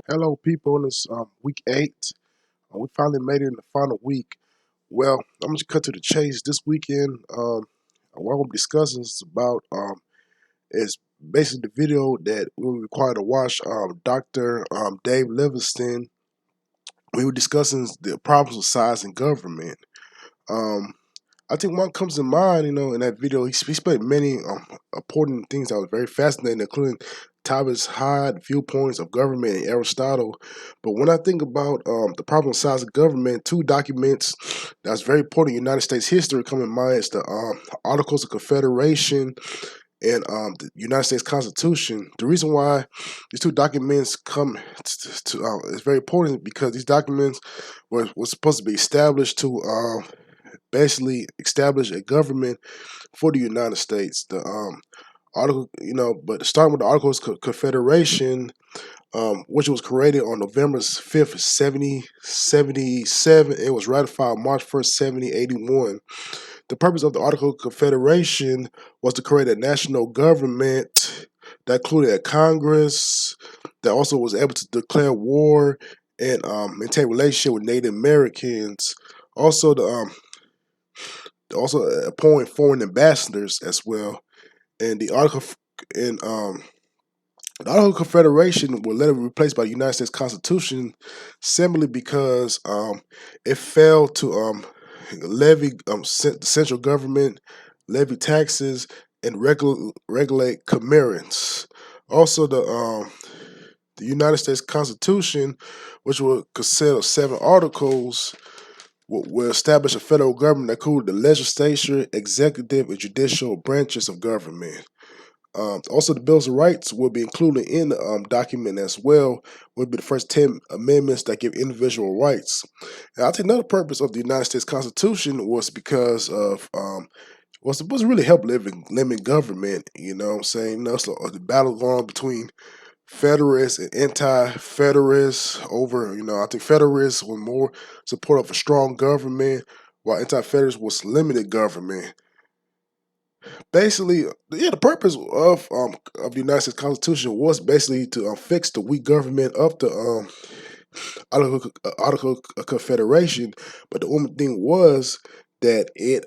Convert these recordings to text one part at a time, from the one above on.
Hello, people. On this week 8, we finally made it in the final week. Well, I'm just cut to the chase. This weekend, what I'm discussing is about is basically the video that we were required to watch. Dr. Dave Livingston. We were discussing the problems of size in government. Um, I think one comes to mind, in that video, he spent many important things that was very fascinating, including Thomas Hyde viewpoints of government and Aristotle. But when I think about the problem size of government, two documents that's very important in United States history come in mind is the Articles of Confederation and the United States Constitution. The reason why these two documents come to is very important because these documents were supposed to be established to basically establish a government for the United States. The article, but starting with the Articles of Confederation, which was created on November 5th, 1777, it was ratified March 1st, 1781. The purpose of the Article of Confederation was to create a national government that included a Congress that also was able to declare war and maintain relationship with Native Americans. Also, the appoint foreign ambassadors as well. And the Article of Confederation was later replaced by the United States Constitution simply because it failed to levy the central government, levy taxes, and regulate commerce. Also, the United States Constitution, which will consist of 7 articles, will establish a federal government that includes the legislature, executive, and judicial branches of government. Also, the Bills of Rights will be included in the document as well. Will be the first 10 amendments that give individual rights. And I think another purpose of the United States Constitution was because of was supposed to really help limit government. You know what I'm saying? So the battle going on between Federalists and anti-Federalists over, I think Federalists were more supportive of a strong government, while anti-Federalists was limited government. Basically, yeah, the purpose of the United States Constitution was basically to fix the weak government of the Article of Confederation, but the only thing was that it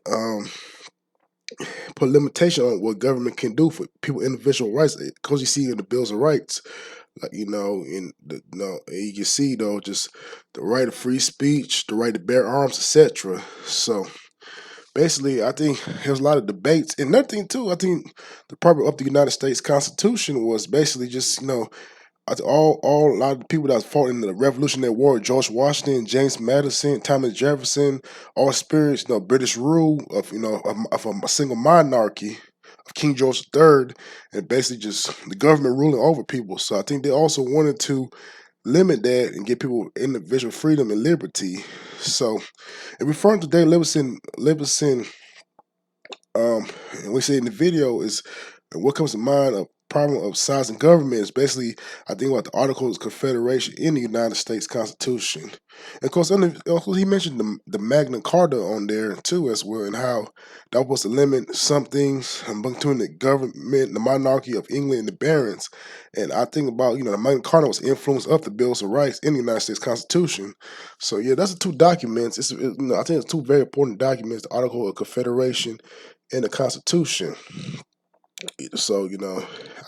put limitation on what government can do for people individual rights, because you see in the Bills of Rights, like in the you can see though just the right of free speech, the right to bear arms, etc. So basically, I think there's a lot of debates. And another thing too, I think the purpose of the United States Constitution was basically just I think all a lot of the people that fought in the Revolutionary War, George Washington, James Madison, Thomas Jefferson, all experienced British rule of of a single monarchy of King George III, and basically just the government ruling over people. So I think they also wanted to limit that and give people individual freedom and liberty. So, and referring to Dave Livingston, and we say in the video is what comes to mind of problem of size and government is basically I think about the Articles of Confederation in the United States Constitution. And of course, also he mentioned the Magna Carta on there too as well, and how that was to limit some things between the government, the monarchy of England, and the barons. And I think about the Magna Carta was influence of the Bills of Rights in the United States Constitution. So yeah, that's the two documents. I think it's two very important documents: the Article of Confederation and the Constitution. So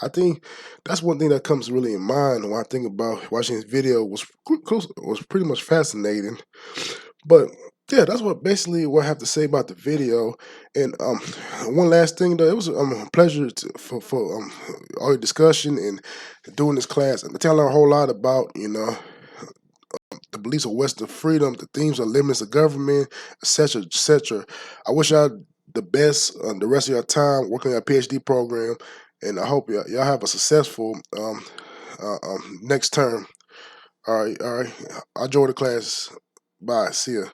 I think that's one thing that comes really in mind when I think about watching this video. Was pretty much fascinating, but yeah, that's what I have to say about the video. And one last thing though, it was a pleasure for all your discussion and doing this class. And I learned a whole lot about the beliefs of Western freedom, the themes of limits of government, etc., etc. I wish y'all the best the rest of your time working on your PhD program, and I hope y'all have a successful next term. All right, all right. I enjoy the class. Bye. See ya.